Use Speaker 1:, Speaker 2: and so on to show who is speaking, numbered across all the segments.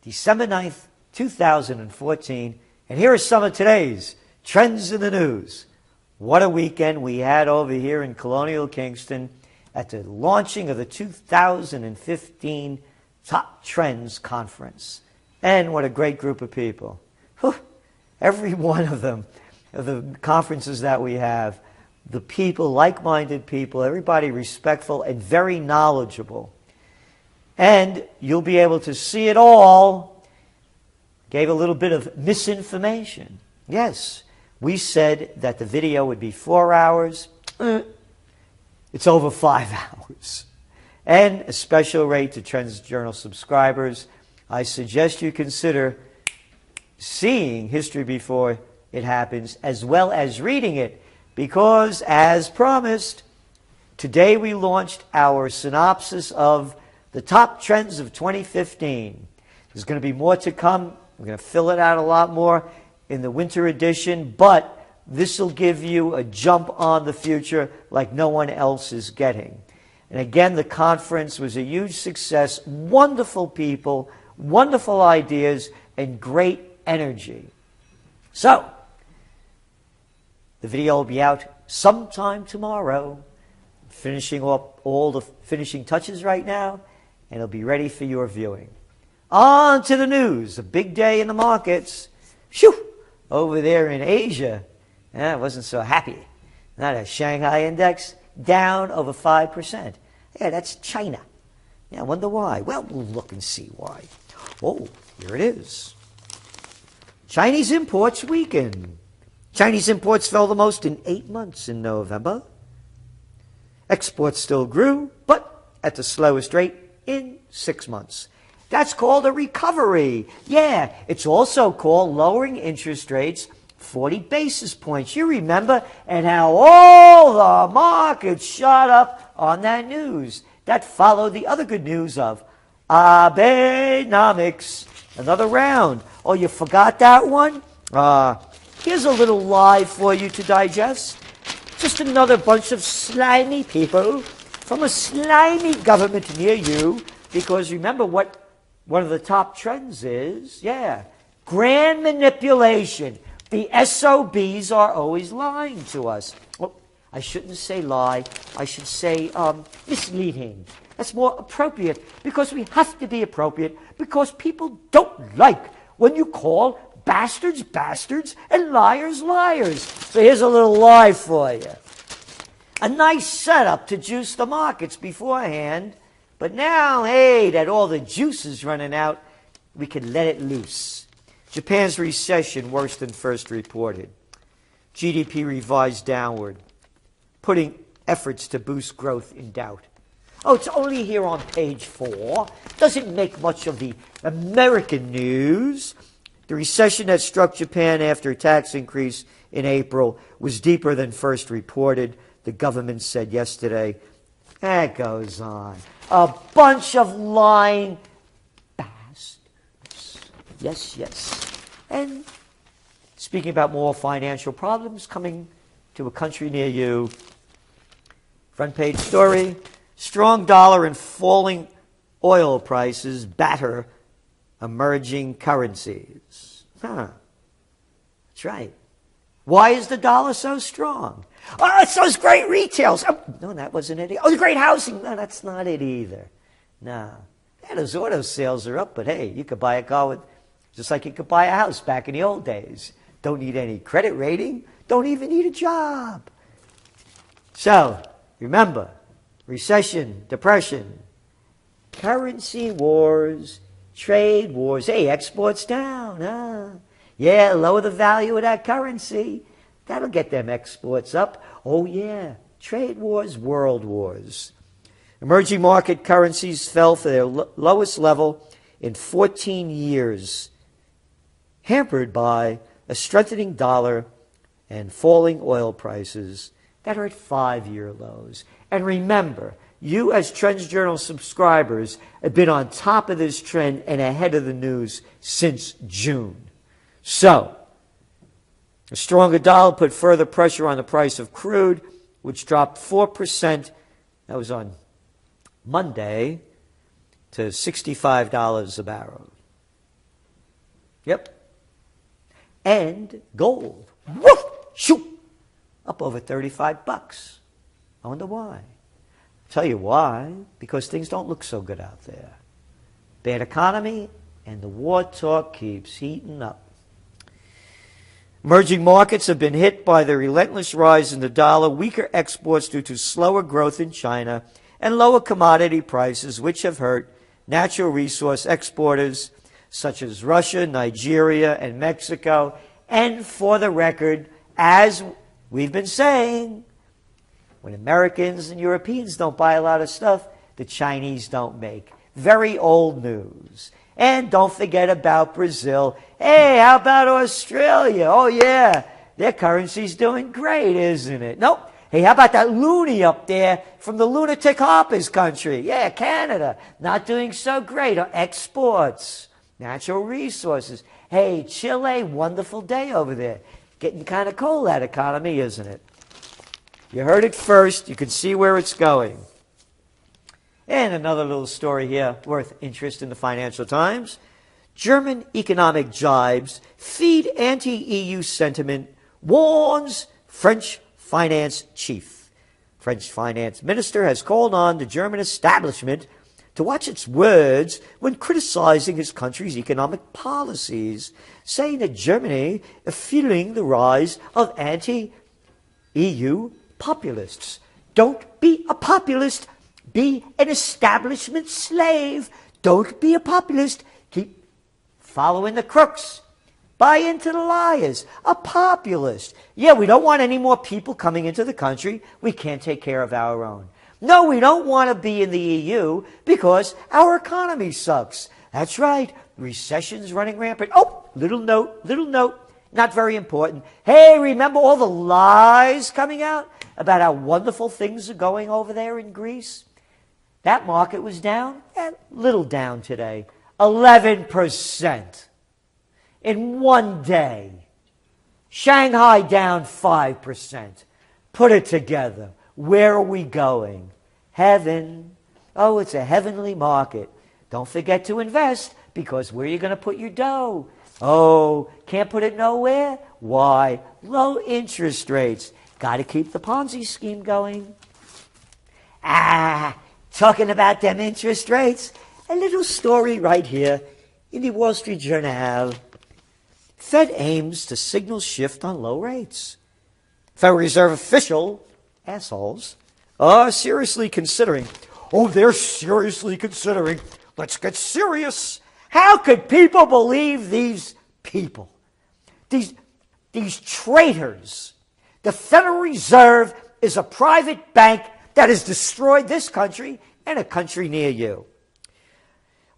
Speaker 1: December 9th, 2014. And here are some of today's trends in the news. What a weekend we had over here in Colonial Kingston at the launching of the 2015 Top Trends Conference. And what a great group of people. Whew. Every one of them, of the conferences that we have, the people, like-minded people, everybody respectful and very knowledgeable. And you'll be able to see it all. Gave a little bit of misinformation. Yes, we said that the video would be 4 hours. It's over 5 hours. And a special rate to Trends Journal subscribers. I suggest you consider seeing History Before It Happens as well as reading it, because as promised, today we launched our synopsis of the top trends of 2015. There's going to be more to come. We're going to fill it out a lot more in the winter edition, but this will give you a jump on the future like no one else is getting. And again, the conference was a huge success. Wonderful people, wonderful ideas, and great energy. So, the video will be out sometime tomorrow. Finishing up all the finishing touches right now, and it'll be ready for your viewing. On to the news. A big day in the markets. Shoo! Over there in Asia, I wasn't so happy. Not a Shanghai index, down over 5%. Yeah, that's China. Yeah, I wonder why. Well, we'll look and see why. Oh, here it is. Chinese imports weakened. Chinese imports fell the most in 8 months in November. Exports still grew, but at the slowest rate in 6 months. That's called a recovery. Yeah, it's also called lowering interest rates 40 basis points. You remember, and how all the markets shot up on that news. That followed the other good news of Abenomics. Another round. Oh, you forgot that one? Here's a little lie for you to digest. Just another bunch of slimy people from a slimy government near you. Because remember what one of the top trends is? Yeah, grand manipulation. The SOBs are always lying to us. Well, I shouldn't say lie. I should say misleading. That's more appropriate, because we have to be appropriate, because people don't like when you call bastards bastards and liars liars. So here's a little lie for you. A nice setup to juice the markets beforehand, but now, hey, that all the juice is running out, we can let it loose. Japan's recession worse than first reported. GDP revised downward, putting efforts to boost growth in doubt. Oh, it's only here on page 4. Doesn't make much of the American news. The recession that struck Japan after a tax increase in April was deeper than first reported, the government said yesterday. That goes on. A bunch of lying bastards. Yes, yes. And speaking about more financial problems coming to a country near you, front page story, strong dollar and falling oil prices batter emerging currencies. That's right. Why is the dollar so strong? Oh, it's those great retails. Oh, no, that wasn't it. Oh, the great housing. No, that's not it either. No. Yeah, those auto sales are up, but hey, you could buy a car with, just like you could buy a house back in the old days. Don't need any credit rating. Don't even need a job. So, remember, recession, depression, currency wars, trade wars. Hey, exports down, huh? Yeah, lower the value of that currency. That'll get them exports up. Oh, yeah, trade wars, world wars. Emerging market currencies fell for their lowest level in 14 years, hampered by a strengthening dollar and falling oil prices that are at 5-year lows. And remember, you as Trends Journal subscribers have been on top of this trend and ahead of the news since June. So, a stronger dollar put further pressure on the price of crude, which dropped 4%, that was on Monday, to $65 a barrel. Yep. And gold. Woof! Shoot! Up over $35. I wonder why. I'll tell you why. Because things don't look so good out there. Bad economy, and the war talk keeps heating up. Emerging markets have been hit by the relentless rise in the dollar, weaker exports due to slower growth in China, and lower commodity prices, which have hurt natural resource exporters such as Russia, Nigeria, and Mexico. And for the record, as we've been saying, when Americans and Europeans don't buy a lot of stuff, the Chinese don't make. Very old news. And don't forget about Brazil. Hey, how about Australia? Oh, yeah, their currency's doing great, isn't it? Nope. Hey, how about that loony up there from the lunatic Harper's country? Yeah, Canada, not doing so great. Exports, natural resources. Hey, Chile, wonderful day over there. Getting kind of cold, that economy, isn't it? You heard it first. You can see where it's going. And another little story here worth interest in the Financial Times. German economic jibes feed anti-EU sentiment, warns French finance chief. French finance minister has called on the German establishment to watch its words when criticizing his country's economic policies, saying that Germany is feeling the rise of anti-EU populists. Don't be a populist. Be an establishment slave. Don't be a populist. Keep following the crooks. Buy into the liars. A populist. Yeah, we don't want any more people coming into the country. We can't take care of our own. No, we don't want to be in the EU because our economy sucks. That's right. Recession's running rampant. Oh, little note. Not very important. Hey, remember all the lies coming out about how wonderful things are going over there in Greece? That market was down, a little down today, 11% in one day. Shanghai down 5%. Put it together. Where are we going? Heaven. Oh, it's a heavenly market. Don't forget to invest, because where are you going to put your dough? Oh, can't put it nowhere? Why? Low interest rates. Got to keep the Ponzi scheme going. Talking about them interest rates, a little story right here in the Wall Street Journal. Fed aims to signal shift on low rates. Federal Reserve official, assholes, are seriously considering. Oh, they're seriously considering. Let's get serious. How could people believe these people? These traitors. The Federal Reserve is a private bank that has destroyed this country and a country near you.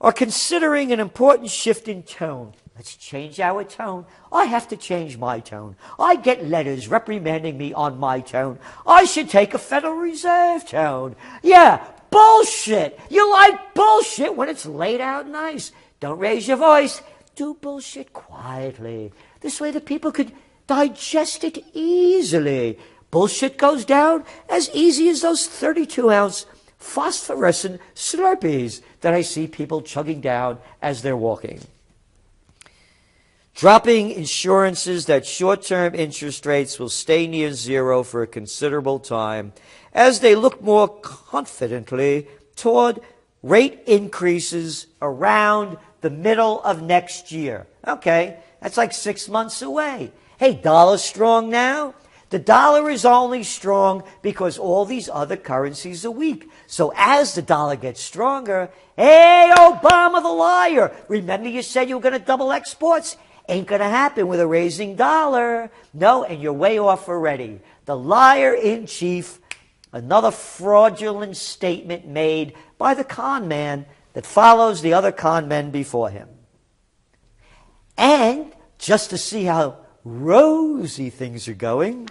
Speaker 1: Are considering an important shift in tone. Let's change our tone. I have to change my tone. I get letters reprimanding me on my tone. I should take a Federal Reserve tone. Yeah, bullshit. You like bullshit when it's laid out nice. Don't raise your voice. Do bullshit quietly. This way the people could digest it easily. Bullshit goes down as easy as those 32-ounce phosphorescent Slurpees that I see people chugging down as they're walking. Dropping insurances that short-term interest rates will stay near zero for a considerable time as they look more confidently toward rate increases around the middle of next year. Okay, that's like 6 months away. Hey, dollar's strong now. The dollar is only strong because all these other currencies are weak. So as the dollar gets stronger, hey, Obama the liar, remember you said you were going to double exports? Ain't going to happen with a raising dollar. No, and you're way off already. The liar in chief, another fraudulent statement made by the con man that follows the other con men before him. And just to see how rosy things are going,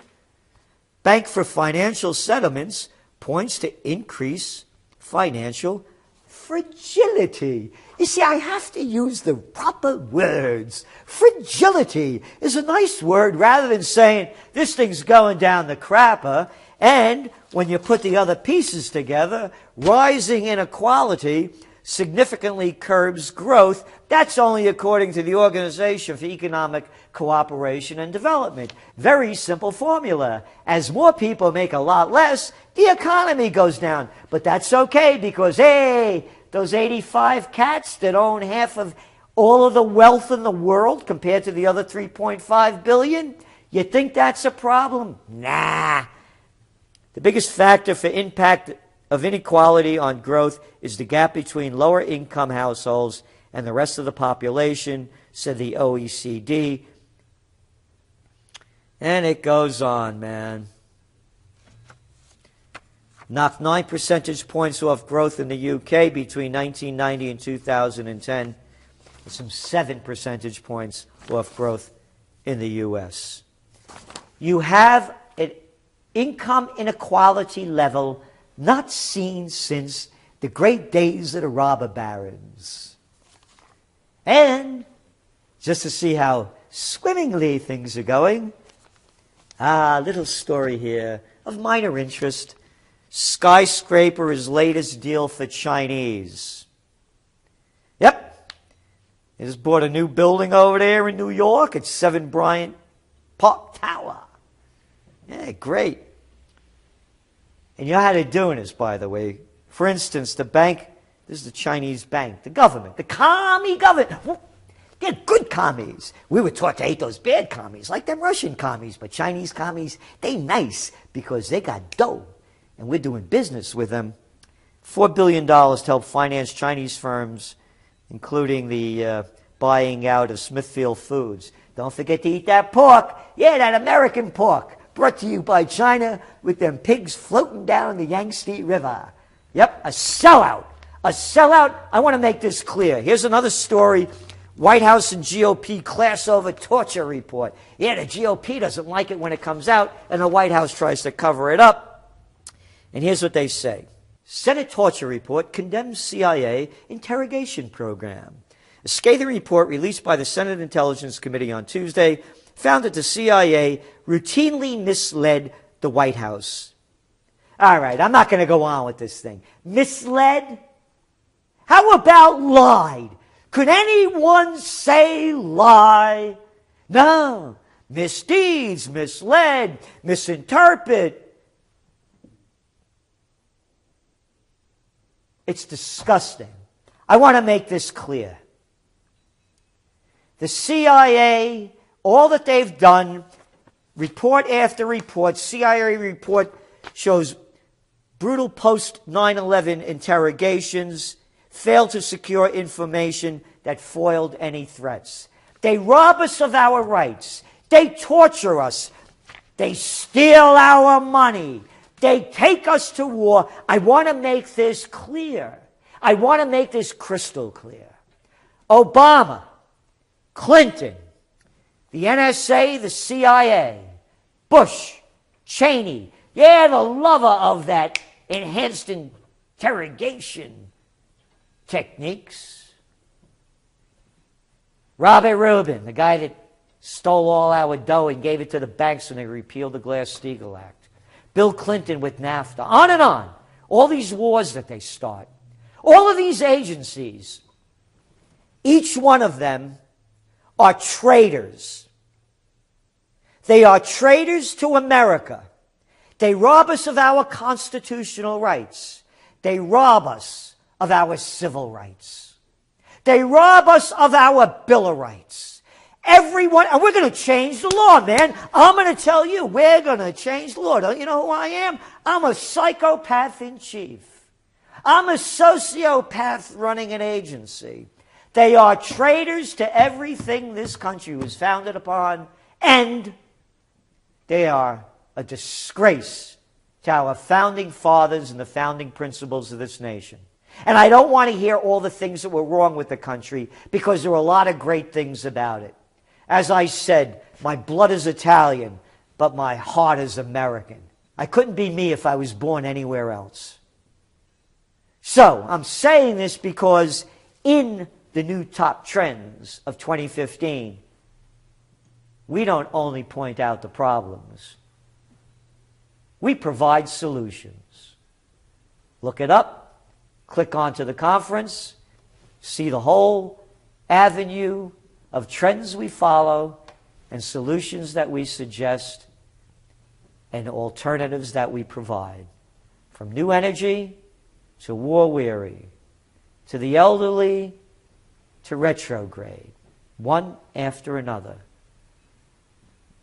Speaker 1: Bank for Financial Settlements points to increase financial fragility. You see, I have to use the proper words. Fragility is a nice word rather than saying this thing's going down the crapper. And when you put the other pieces together, rising inequality, significantly curbs growth. That's only according to the Organization for Economic Cooperation and Development. Very simple formula. As more people make a lot less, the economy goes down. But that's okay because, hey, those 85 cats that own half of all of the wealth in the world compared to the other 3.5 billion, you think that's a problem? Nah. The biggest factor for impact of inequality on growth is the gap between lower income households and the rest of the population, said the OECD. And it goes on, man. Knocked 9 percentage points off growth in the UK between 1990 and 2010. And some 7 percentage points off growth in the US. You have an income inequality level not seen since the great days of the robber barons. And just to see how swimmingly things are going, little story here of minor interest. Skyscraper's latest deal for Chinese. Yep. They just bought a new building over there in New York. It's 7 Bryant Park Tower. Yeah, great. And you know how they're doing this, by the way. For instance, the bank, this is the Chinese bank, the government, the commie government. Well, they're good commies. We were taught to hate those bad commies, like them Russian commies. But Chinese commies, they nice because they got dough. And we're doing business with them. $4 billion to help finance Chinese firms, including the buying out of Smithfield Foods. Don't forget to eat that pork. Yeah, that American pork. Brought to you by China with them pigs floating down the Yangtze River. Yep, a sellout. A sellout. I want to make this clear. Here's another story. White House and GOP class over torture report. Yeah, the GOP doesn't like it when it comes out, and the White House tries to cover it up. And here's what they say. Senate torture report condemns CIA interrogation program. A scathing report released by the Senate Intelligence Committee on Tuesday found that the CIA routinely misled the White House. All right, I'm not going to go on with this thing. Misled? How about lied? Could anyone say lie? No. Misdeeds, misled, misinterpret. It's disgusting. I want to make this clear. The CIA, all that they've done, report after report, CIA report shows brutal post-9/11 interrogations, failed to secure information that foiled any threats. They rob us of our rights. They torture us. They steal our money. They take us to war. I want to make this clear. I want to make this crystal clear. Obama, Clinton, the NSA, the CIA, Bush, Cheney, yeah, the lover of that enhanced interrogation techniques. Robert Rubin, the guy that stole all our dough and gave it to the banks when they repealed the Glass-Steagall Act. Bill Clinton with NAFTA, on and on. All these wars that they start. All of these agencies, each one of them are traitors. They are traitors to America. They rob us of our constitutional rights. They rob us of our civil rights. They rob us of our Bill of Rights. Everyone, and we're going to change the law, man. I'm going to tell you, we're going to change the law. Don't you know who I am? I'm a psychopath in chief. I'm a sociopath running an agency. They are traitors to everything this country was founded upon, and they are a disgrace to our founding fathers and the founding principles of this nation. And I don't want to hear all the things that were wrong with the country, because there were a lot of great things about it. As I said, my blood is Italian, but my heart is American. I couldn't be me if I was born anywhere else. So, I'm saying this because in the new top trends of 2015, we don't only point out the problems. We provide solutions. Look it up, click onto the conference, see the whole avenue of trends we follow and solutions that we suggest and alternatives that we provide. From new energy to war-weary, to the elderly to retrograde, one after another.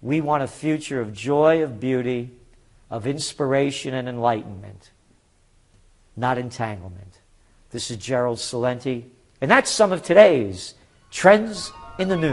Speaker 1: We want a future of joy, of beauty, of inspiration and enlightenment, not entanglement. This is Gerald Celente, and that's some of today's Trends in the News.